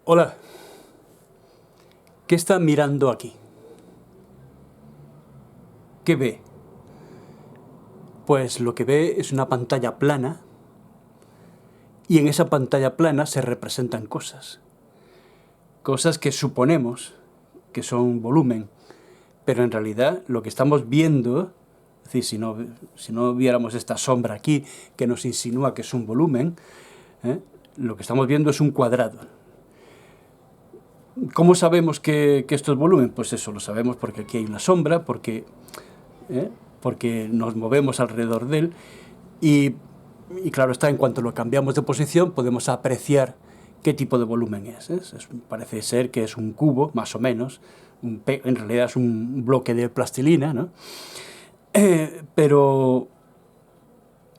Hola, ¿qué está mirando aquí? ¿Qué ve? Pues lo que ve es una pantalla plana y en esa pantalla plana se representan cosas. Cosas que suponemos que son volumen, pero en realidad lo que estamos viendo, es decir, si no viéramos esta sombra aquí que nos insinúa que es un volumen, lo que estamos viendo es un cuadrado. ¿Cómo sabemos que esto es volumen? Pues eso, lo sabemos porque aquí hay una sombra, porque nos movemos alrededor de él y claro está, en cuanto lo cambiamos de posición podemos apreciar qué tipo de volumen es. Parece ser que es un cubo, más o menos, en realidad es un bloque de plastilina, ¿no? Pero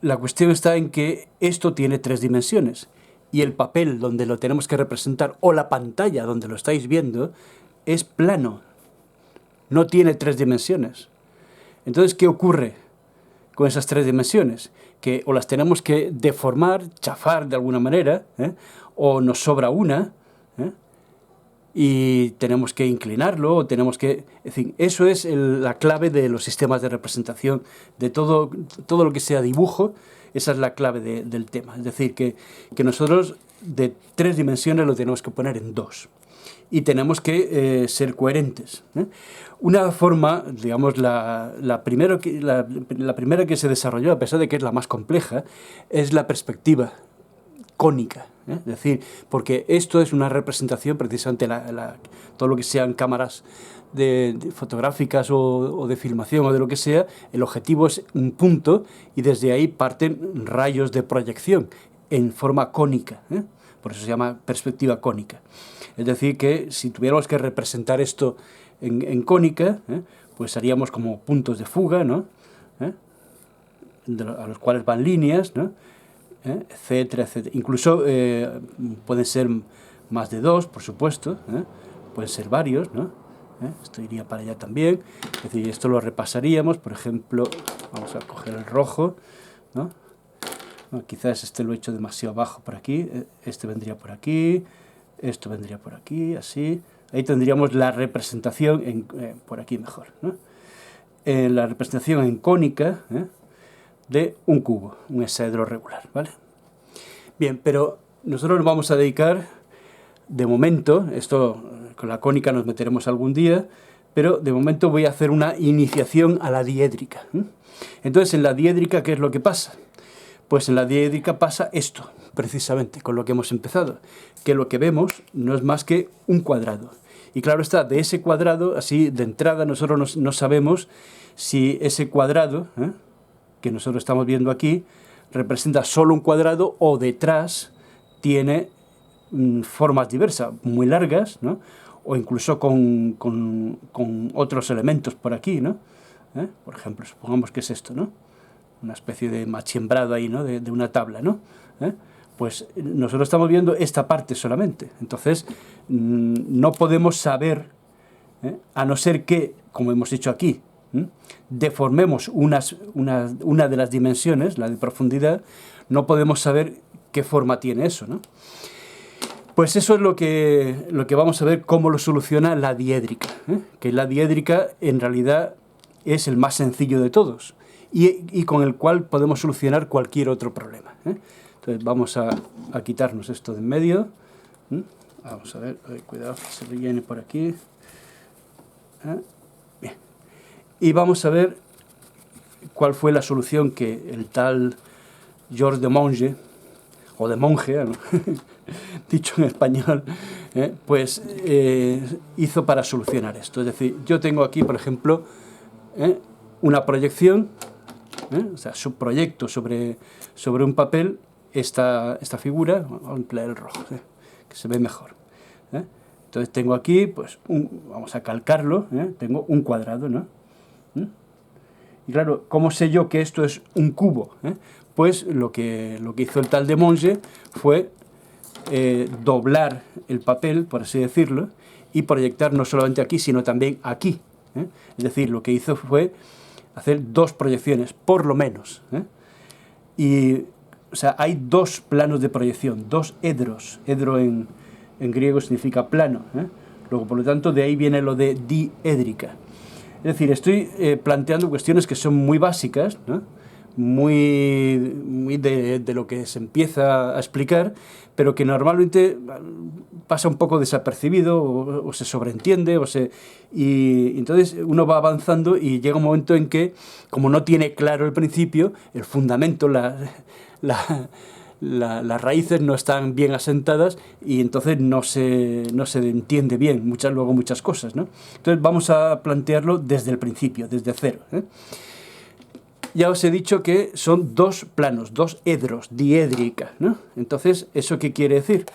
la cuestión está en que esto tiene 3 dimensiones y el papel donde lo tenemos que representar, o la pantalla donde lo estáis viendo, es plano, no tiene 3 dimensiones. Entonces, ¿qué ocurre con esas 3 dimensiones? Que o las tenemos que deformar, chafar de alguna manera, o nos sobra una, y tenemos que inclinarlo, o tenemos que... En fin, eso es la clave de los sistemas de representación, de todo lo que sea dibujo. Esa es la clave del tema. Es decir, que nosotros de 3 dimensiones lo tenemos que poner en 2. Y tenemos que ser coherentes. Una forma, digamos, la primera que se desarrolló, a pesar de que es la más compleja, es la perspectiva cónica. Es decir, porque esto es una representación, precisamente todo lo que sean cámaras de fotográficas o de filmación o de lo que sea, el objetivo es un punto y desde ahí parten rayos de proyección en forma cónica. Por eso se llama perspectiva cónica. Es decir, que si tuviéramos que representar esto en cónica, pues haríamos como puntos de fuga, ¿no? A los cuales van líneas, ¿no? Etcétera, etcétera. Incluso pueden ser más de 2, por supuesto, pueden ser varios, ¿no? Esto iría para allá también. Es decir, esto lo repasaríamos, por ejemplo, vamos a coger el rojo, ¿no? Quizás este lo he hecho demasiado bajo por aquí, este vendría por aquí, esto vendría por aquí, así. Ahí tendríamos la representación por aquí mejor, ¿no? La representación en cónica de un cubo, un hexaedro regular, ¿vale? Bien, pero nosotros nos vamos a dedicar, de momento, esto con la cónica nos meteremos algún día, pero de momento voy a hacer una iniciación a la diédrica. Entonces, en la diédrica, ¿qué es lo que pasa? Pues en la diédrica pasa esto, precisamente, con lo que hemos empezado, que lo que vemos no es más que un cuadrado. Y claro está, de ese cuadrado, así de entrada, nosotros no sabemos si ese cuadrado, que nosotros estamos viendo aquí, representa solo un cuadrado o detrás tiene formas diversas, muy largas, ¿no? O incluso con otros elementos por aquí, ¿no? Por ejemplo, supongamos que es esto, ¿no? Una especie de machembrado ahí, ¿no? de una tabla, ¿no? Pues nosotros estamos viendo esta parte solamente. Entonces, no podemos saber, a no ser que, como hemos dicho aquí, deformemos una de las dimensiones, la de profundidad, no podemos saber qué forma tiene eso, ¿no? Pues eso es lo que vamos a ver cómo lo soluciona la diédrica, que la diédrica en realidad es el más sencillo de todos y con el cual podemos solucionar cualquier otro problema. Entonces vamos a quitarnos esto de en medio. Vamos a ver, cuidado que se rellene por aquí. Bien. Y vamos a ver cuál fue la solución que el tal Georges de Monge, o de Monge, ¿no? dicho en español, pues hizo para solucionar esto. Es decir, yo tengo aquí, por ejemplo, una proyección, o sea, subproyecto sobre un papel esta figura. Vamos a emplear el rojo, que se ve mejor. Entonces tengo aquí, pues, vamos a calcarlo, tengo un cuadrado, ¿no? Y claro, ¿cómo sé yo que esto es un cubo? Pues lo que hizo el tal de Monge fue doblar el papel, por así decirlo, y proyectar no solamente aquí, sino también aquí. Es decir, lo que hizo fue hacer 2 proyecciones, por lo menos. Y, o sea, hay 2 planos de proyección, 2 edros, edro en en griego significa plano, ¿eh? Luego, por lo tanto, de ahí viene lo de diédrica. Es decir, estoy planteando cuestiones que son muy básicas, ¿no? muy de lo que se empieza a explicar, pero que normalmente pasa un poco desapercibido o se sobreentiende y entonces uno va avanzando y llega un momento en que, como no tiene claro el principio, el fundamento, las raíces no están bien asentadas y entonces no se entiende bien luego muchas cosas, ¿no? Entonces vamos a plantearlo desde el principio, desde cero, ¿eh? Ya os he dicho que son dos planos, dos edros, diédrica, ¿no? Entonces, ¿eso qué quiere decir?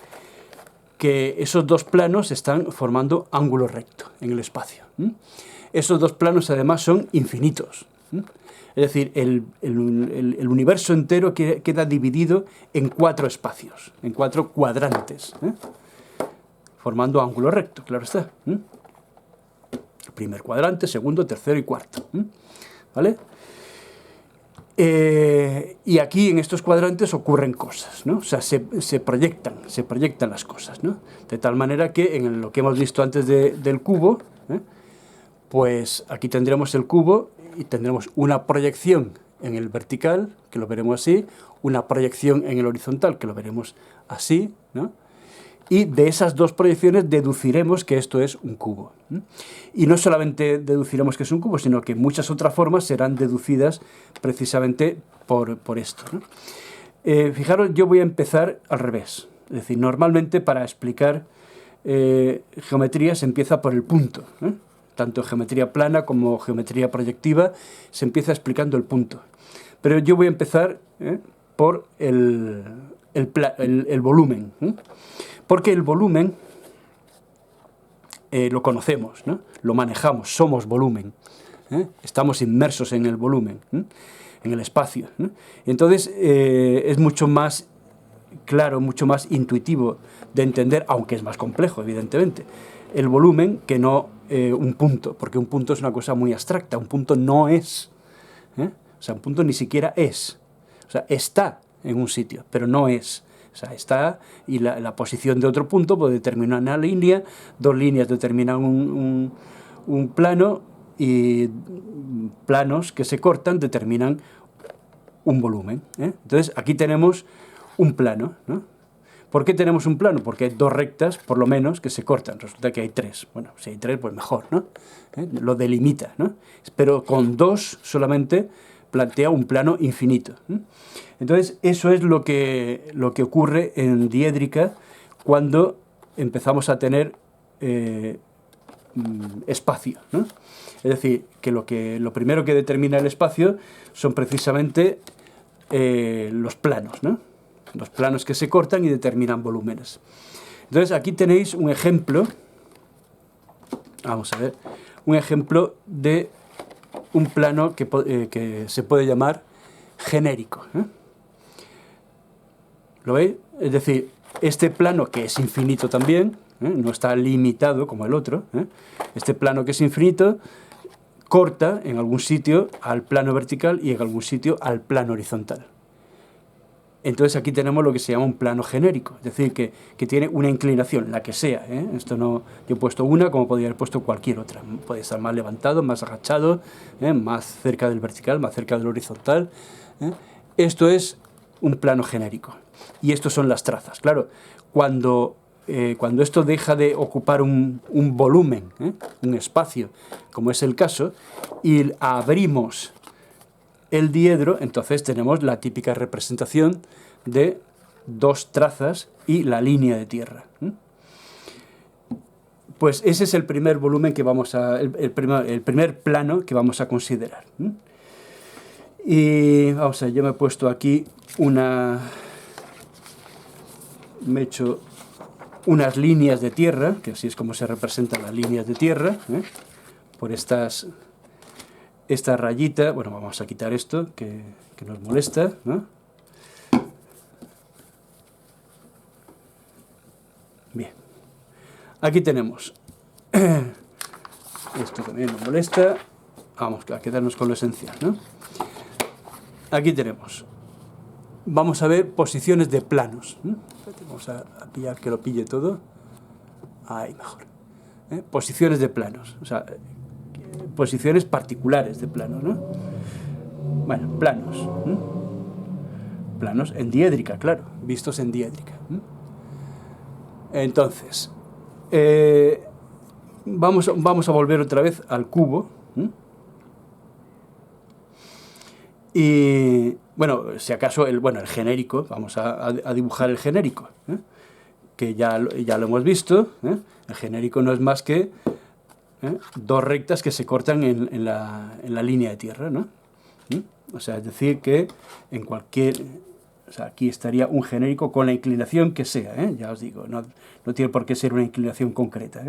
Que esos dos planos están formando ángulo recto en el espacio. Esos dos planos además son infinitos. Es decir, el universo entero queda dividido en 4 espacios, en 4 cuadrantes, ¿eh? Formando ángulo recto, claro está. Primer cuadrante, segundo, tercero y cuarto. ¿Vale? Y aquí en estos cuadrantes ocurren cosas, ¿no? O sea, se proyectan las cosas, ¿no? De tal manera que en lo que hemos visto antes del cubo, pues aquí tendremos el cubo y tendremos una proyección en el vertical, que lo veremos así, una proyección en el horizontal, que lo veremos así, ¿no? Y de esas dos proyecciones deduciremos que esto es un cubo. Y no solamente deduciremos que es un cubo, sino que muchas otras formas serán deducidas precisamente por esto, ¿no? Fijaros, yo voy a empezar al revés. Es decir, normalmente para explicar geometría se empieza por el punto, ¿eh? Tanto geometría plana como geometría proyectiva se empieza explicando el punto. Pero yo voy a empezar por el volumen, ¿eh? Porque el volumen lo conocemos, ¿no? Lo manejamos, somos volumen, ¿eh? Estamos inmersos en el volumen, ¿eh? En el espacio, ¿no? Entonces es mucho más claro, mucho más intuitivo de entender, aunque es más complejo, evidentemente, el volumen que no un punto, porque un punto es una cosa muy abstracta, un punto no es, ¿eh? O sea, un punto ni siquiera es, o sea, está en un sitio, pero no es. O sea, está, y la posición de otro punto puede determinar una línea, dos líneas determinan un plano, y planos que se cortan determinan un volumen, ¿eh? Entonces, aquí tenemos un plano, ¿no? ¿Por qué tenemos un plano? Porque hay dos rectas, por lo menos, que se cortan. Resulta que hay 3. Bueno, si hay 3, pues mejor, ¿no? Lo delimita, ¿no? Pero con 2 solamente plantea un plano infinito, ¿eh? Entonces, eso es lo que ocurre en diédrica cuando empezamos a tener espacio, ¿no? Es decir, que lo primero que determina el espacio son precisamente los planos, ¿no? Los planos que se cortan y determinan volúmenes. Entonces, aquí tenéis un ejemplo, vamos a ver, un ejemplo de un plano que se puede llamar genérico, ¿eh? ¿Lo veis? Es decir, este plano que es infinito también, no está limitado como el otro, este plano que es infinito corta en algún sitio al plano vertical y en algún sitio al plano horizontal. Entonces aquí tenemos lo que se llama un plano genérico, es decir, que tiene una inclinación, la que sea, ¿eh? Esto no, yo he puesto una como podría haber puesto cualquier otra. Puede estar más levantado, más agachado, más cerca del vertical, más cerca del horizontal, ¿eh? Esto es un plano genérico. Y estos son las trazas. Claro, cuando esto deja de ocupar un volumen, un espacio, como es el caso, y abrimos el diedro, entonces tenemos la típica representación de dos trazas y la línea de tierra. Pues ese es el primer volumen que vamos a, el primer plano que vamos a considerar. Y vamos a ver, yo me he puesto aquí me he hecho unas líneas de tierra, que así es como se representan las líneas de tierra, por esta rayita. Bueno, vamos a quitar esto que nos molesta, ¿no? Bien, aquí tenemos esto también nos molesta. Vamos a quedarnos con lo esencial, ¿no? Aquí tenemos, vamos a ver posiciones de planos, ¿eh? Vamos a pillar que lo pille todo. ahí mejor. Posiciones de planos, o sea, posiciones particulares de planos, ¿no? Bueno, planos. Planos en diédrica, claro, vistos en diédrica. Entonces, vamos a volver otra vez al cubo. Y, bueno, si acaso, el genérico, vamos a dibujar el genérico, que ya lo hemos visto. El genérico no es más que dos rectas que se cortan en la línea de tierra, ¿no? O sea, es decir, que en cualquier... O sea, aquí estaría un genérico con la inclinación que sea, ya os digo, no tiene por qué ser una inclinación concreta,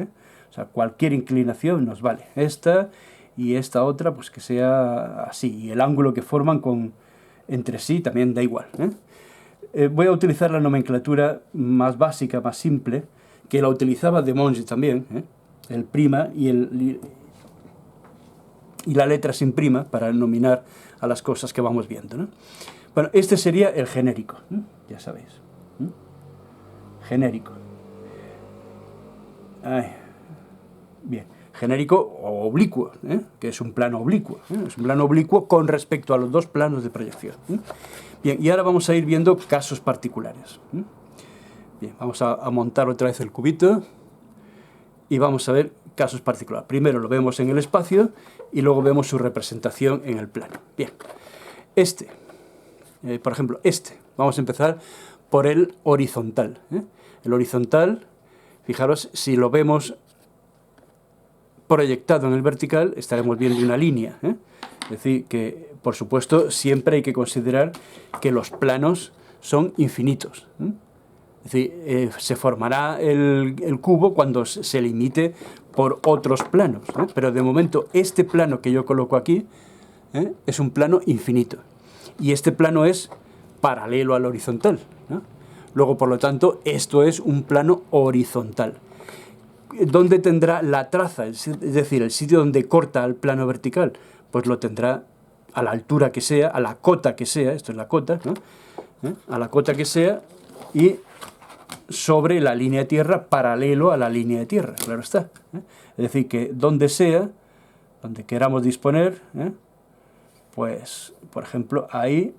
O sea, cualquier inclinación nos vale. Esta y esta otra, pues que sea así. Y el ángulo que forman entre sí también da igual, voy a utilizar la nomenclatura más básica, más simple, que la utilizaba de Monge también, el prima y la letra sin prima para nominar a las cosas que vamos viendo, ¿no? Bueno, este sería el genérico, ya sabéis. Genérico. Bien, genérico o oblicuo, que es un plano oblicuo. Es un plano oblicuo con respecto a los dos planos de proyección. Bien, y ahora vamos a ir viendo casos particulares. Bien, vamos a montar otra vez el cubito y vamos a ver casos particulares. Primero lo vemos en el espacio y luego vemos su representación en el plano. Bien, por ejemplo, vamos a empezar por el horizontal. El horizontal, fijaros, si lo vemos proyectado en el vertical, estaremos viendo una línea. Es decir, que, por supuesto, siempre hay que considerar que los planos son infinitos. Es decir, se formará el cubo cuando se limite por otros planos. Pero de momento, este plano que yo coloco aquí es un plano infinito. Y este plano es paralelo al horizontal, ¿no? Luego, por lo tanto, esto es un plano horizontal. ¿Dónde tendrá la traza? Es decir, el sitio donde corta el plano vertical, pues lo tendrá a la altura que sea, a la cota que sea, esto es la cota, ¿no? A la cota que sea y sobre la línea de tierra, paralelo a la línea de tierra, claro está. Es decir, que donde sea, donde queramos disponer, pues, por ejemplo, ahí.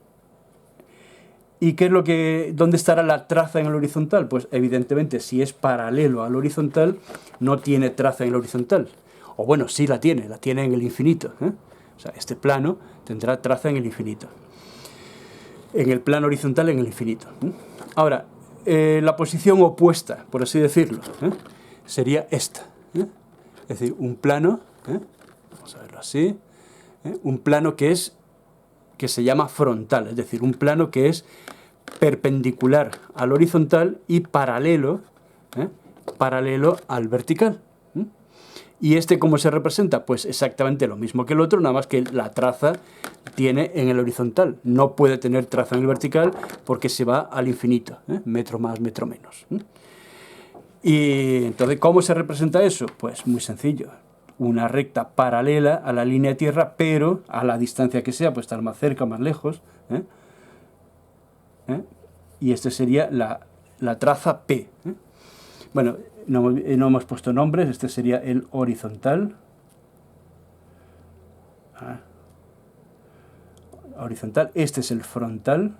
¿Y qué es dónde estará la traza en el horizontal? Pues evidentemente, si es paralelo al horizontal, no tiene traza en el horizontal. O bueno, sí la tiene en el infinito. O sea, este plano tendrá traza en el infinito. En el plano horizontal, en el infinito. Ahora, la posición opuesta, por así decirlo, sería esta. Es decir, un plano, vamos a verlo así, un plano que se llama frontal, es decir, un plano que es perpendicular al horizontal y paralelo al vertical. ¿Y cómo se representa? Pues exactamente lo mismo que el otro, nada más que la traza tiene en el horizontal. No puede tener traza en el vertical porque se va al infinito, metro más, metro menos. Y entonces, ¿cómo se representa eso? Pues muy sencillo. Una recta paralela a la línea de tierra, pero a la distancia que sea, pues estar más cerca o más lejos. Y sería la traza P. Bueno, no hemos puesto nombres, este sería el horizontal. Horizontal, este es el frontal.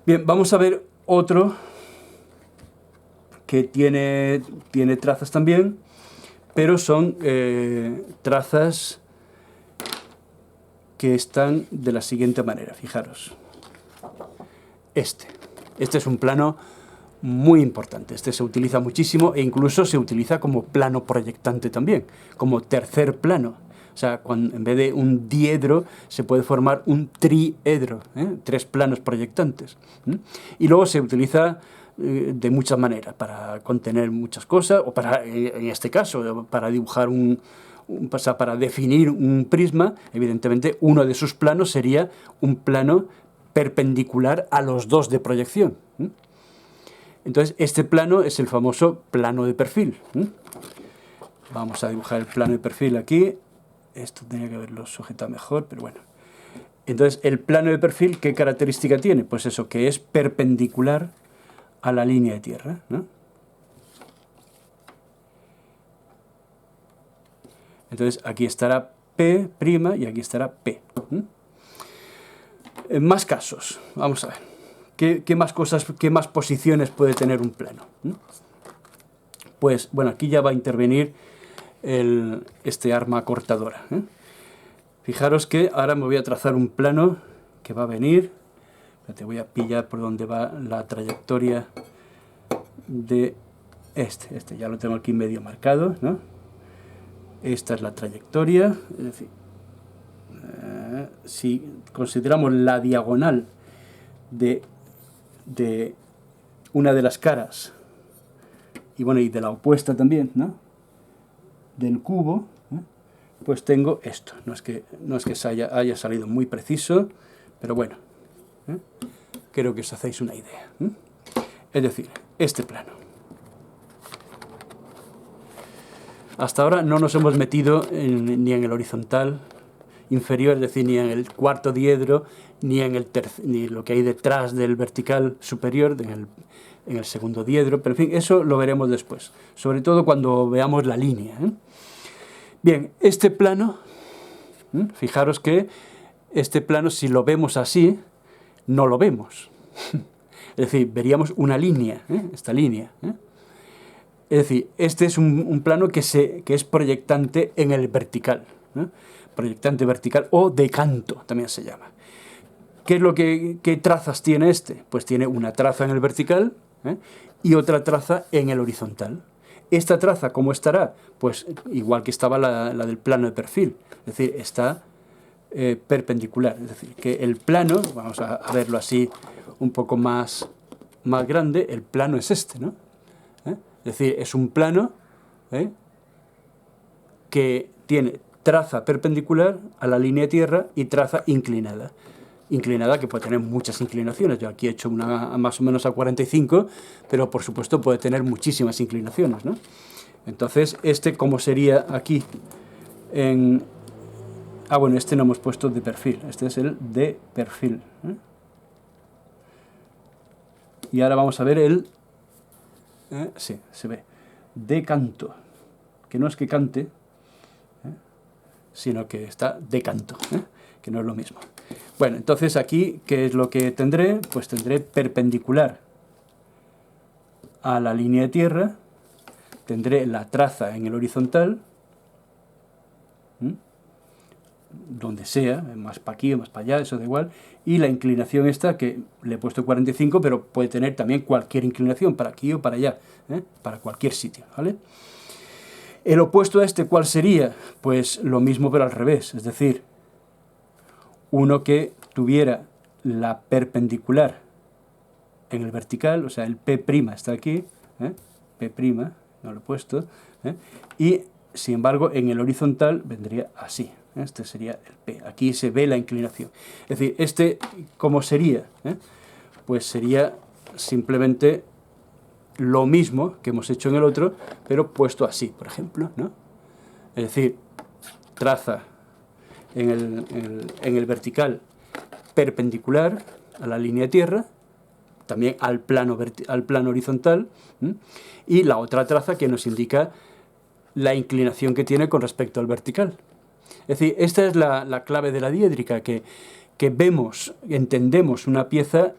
Bien, vamos a ver otro que tiene trazas también, pero son trazas que están de la siguiente manera, fijaros. Este es un plano muy importante, este se utiliza muchísimo e incluso se utiliza como plano proyectante también, como tercer plano. O sea, en vez de un diedro se puede formar un triedro, tres planos proyectantes. Y luego se utiliza de muchas maneras, para contener muchas cosas, o para, en este caso, para dibujar para definir un prisma. Evidentemente, uno de sus planos sería un plano perpendicular a los dos de proyección. Entonces, este plano es el famoso plano de perfil. Vamos a dibujar el plano de perfil aquí. Esto tenía que haberlo sujetado mejor, pero bueno. Entonces, el plano de perfil, ¿qué característica tiene? Pues eso, que es perpendicular a la línea de tierra, ¿no? Entonces aquí estará P' y aquí estará P. En más casos, vamos a ver. ¿Qué más cosas, qué más posiciones puede tener un plano? Pues bueno, aquí ya va a intervenir este arma cortadora. Fijaros que ahora me voy a trazar un plano que va a venir. Te voy a pillar por donde va la trayectoria de este ya lo tengo aquí medio marcado, ¿no? Esta es la trayectoria, es decir, si consideramos la diagonal de una de las caras y bueno, y de la opuesta también, ¿no? Del cubo, pues tengo esto. No es que haya salido muy preciso, pero bueno, creo que os hacéis una idea. Es decir, este plano. Hasta ahora no nos hemos metido ni en el horizontal inferior, es decir, ni en el cuarto diedro, ni en ni lo que hay detrás del vertical superior, en el segundo diedro, pero en fin, eso lo veremos después, sobre todo cuando veamos la línea. Bien, este plano, fijaros que este plano, si lo vemos así, no lo vemos. Es decir, veríamos una línea, esta línea. Es decir, este es un plano que es proyectante en el vertical, proyectante vertical o decanto también se llama. ¿Qué es qué trazas tiene este? Pues tiene una traza en el vertical y otra traza en el horizontal. Esta traza, ¿cómo estará? Pues igual que estaba la del plano de perfil, es decir, está perpendicular. Es decir, que el plano, vamos a verlo así un poco más grande, el plano es este, ¿no? Es decir, es un plano que tiene traza perpendicular a la línea de tierra y traza inclinada. Inclinada que puede tener muchas inclinaciones. Yo aquí he hecho una más o menos a 45, pero por supuesto puede tener muchísimas inclinaciones, ¿no? Entonces, ¿cómo sería aquí? Bueno, este no hemos puesto de perfil. Este es el de perfil. Y ahora vamos a ver el... sí, se ve. De canto. Que no es que cante, sino que está de canto, que no es lo mismo. Bueno, entonces aquí, ¿qué es lo que tendré? Pues tendré perpendicular a la línea de tierra, tendré la traza en el horizontal, donde sea, más para aquí o más para allá, eso da igual, y la inclinación esta, que le he puesto 45, pero puede tener también cualquier inclinación, para aquí o para allá, para cualquier sitio, ¿vale? El opuesto a este, ¿cuál sería? Pues lo mismo pero al revés, es decir, uno que tuviera la perpendicular en el vertical, o sea, el P' está aquí, P', no lo he puesto, y sin embargo en el horizontal vendría así, este sería el P, aquí se ve la inclinación. Es decir, ¿cómo sería? Pues sería simplemente lo mismo que hemos hecho en el otro, pero puesto así, por ejemplo, ¿no? Es decir, traza en el vertical perpendicular a la línea de tierra, también al plano horizontal, y la otra traza que nos indica la inclinación que tiene con respecto al vertical. Es decir, esta es la clave de la diédrica, que entendemos una pieza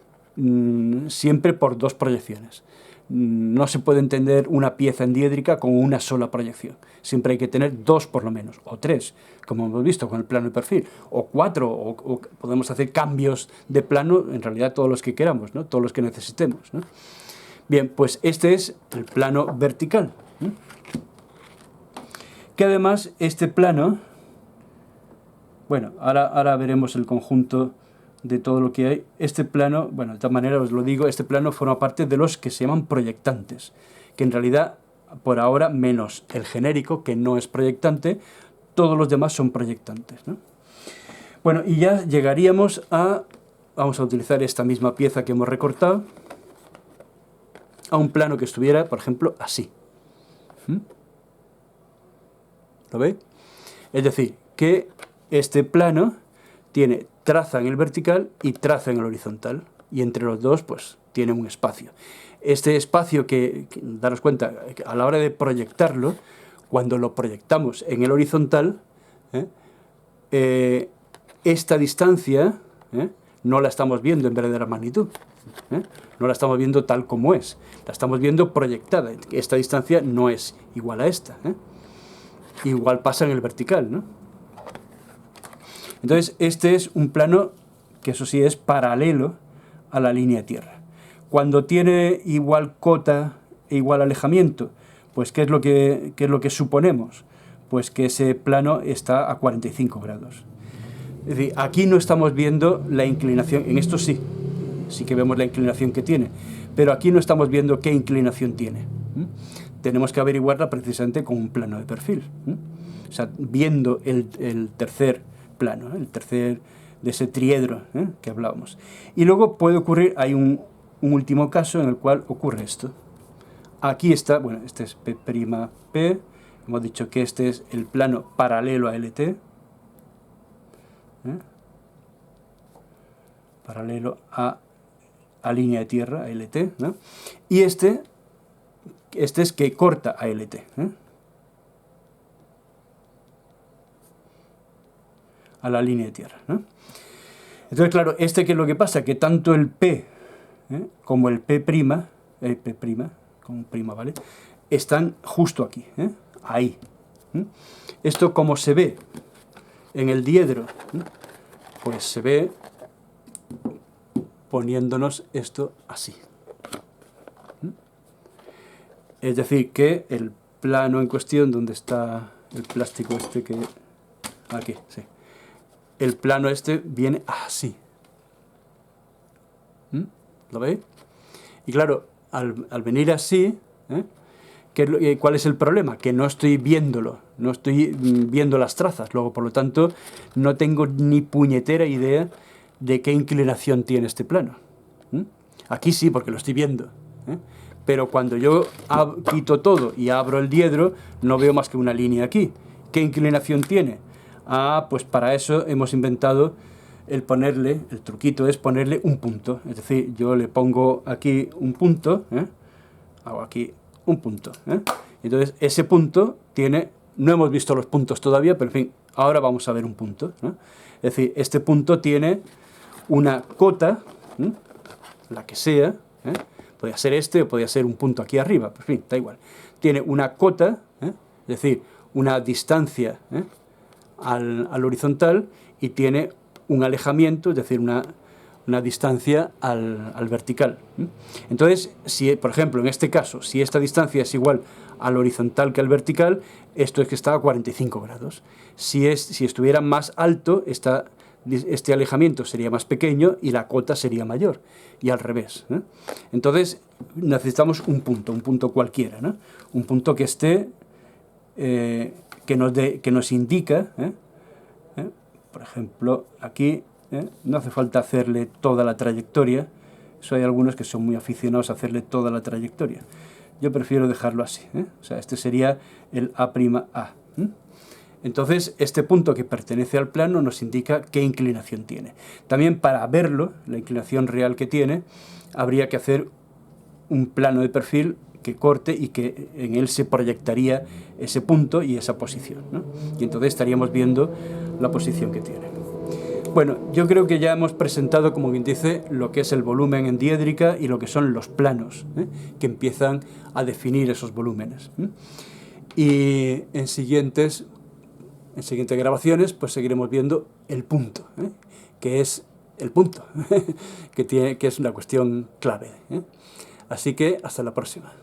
siempre por dos proyecciones. No se puede entender una pieza en diédrica con una sola proyección. Siempre hay que tener dos por lo menos, o tres, como hemos visto con el plano de perfil, o cuatro, o podemos hacer cambios de plano, en realidad todos los que queramos, ¿no? Todos los que necesitemos, ¿no? Bien, pues este es el plano vertical. Que además este plano, bueno, ahora veremos el conjunto de todo lo que hay. Este plano, bueno, de tal manera os lo digo, este plano forma parte de los que se llaman proyectantes, que en realidad, por ahora, menos el genérico, que no es proyectante, todos los demás son proyectantes, ¿no? Bueno, y ya llegaríamos vamos a utilizar esta misma pieza que hemos recortado, a un plano que estuviera, por ejemplo, así. ¿Lo veis? Es decir, que este plano tiene traza en el vertical y traza en el horizontal. y entre los dos pues tiene un espacio. Este espacio daros cuenta, a la hora de proyectarlo, cuando lo proyectamos en el horizontal, esta distancia no la estamos viendo en verdadera magnitud, no la estamos viendo tal como es, la estamos viendo proyectada. Esta distancia no es igual a esta, igual pasa en el vertical, ¿no? Entonces este es un plano que, eso sí, es paralelo a la línea de tierra. Cuando tiene igual cota e igual alejamiento, pues ¿qué es lo que suponemos? Pues que ese plano está a 45 grados. Es decir, aquí no estamos viendo la inclinación, en esto sí que vemos la inclinación que tiene, pero aquí no estamos viendo qué inclinación tiene. Tenemos que averiguarla precisamente con un plano de perfil. O sea, viendo el tercer plano, el tercer de ese triedro que hablábamos. Y luego puede ocurrir, hay un último caso en el cual ocurre esto. Aquí está, bueno, este es P', hemos dicho que este es el plano paralelo a LT, paralelo a línea de tierra, a LT, ¿no? Y este es que corta a LT, a la línea de tierra, ¿no? Entonces, claro, ¿qué es lo que pasa? Que tanto el P como el P', con prima, ¿vale?, están justo aquí, ahí. Esto, como se ve en el diedro, pues se ve poniéndonos esto así. Es decir, que el plano en cuestión, donde está el plástico este que... Aquí, sí. El plano este viene así. ¿Lo veis? Y claro, al venir así, ¿cuál es el problema? Que no estoy viéndolo, no estoy viendo las trazas. Luego, por lo tanto, no tengo ni puñetera idea de qué inclinación tiene este plano. Aquí sí, porque lo estoy viendo. Pero cuando yo quito todo y abro el diedro, no veo más que una línea aquí. ¿Qué inclinación tiene? Ah, pues para eso hemos inventado el truquito es ponerle un punto. Es decir, yo le pongo aquí un punto, hago aquí un punto. Entonces, ese punto tiene, no hemos visto los puntos todavía, pero en fin, ahora vamos a ver un punto. Es decir, este punto tiene una cota, la que sea, podría ser este o podría ser un punto aquí arriba, pero en fin, da igual. Tiene una cota, es decir, una distancia al horizontal, y tiene un alejamiento, es decir, una distancia al vertical. Entonces, si, por ejemplo, en este caso, si esta distancia es igual al horizontal que al vertical, esto es que está a 45 grados. Si estuviera más alto, este alejamiento sería más pequeño y la cota sería mayor, y al revés. Entonces, necesitamos un punto cualquiera, ¿no? Un punto que esté, que nos indica, por ejemplo, aquí, no hace falta hacerle toda la trayectoria. Eso hay algunos que son muy aficionados a hacerle toda la trayectoria. Yo prefiero dejarlo así, o sea, este sería el A'A. Entonces, este punto que pertenece al plano nos indica qué inclinación tiene. También, para verlo, la inclinación real que tiene, habría que hacer un plano de perfil que corte y que en él se proyectaría ese punto y esa posición, ¿no? Y entonces estaríamos viendo la posición que tiene. Bueno, yo creo que ya hemos presentado, como quien dice, lo que es el volumen en diédrica y lo que son los planos, que empiezan a definir esos volúmenes. Y en siguientes grabaciones pues seguiremos viendo el punto, que es el punto, que es una cuestión clave. Así que hasta la próxima.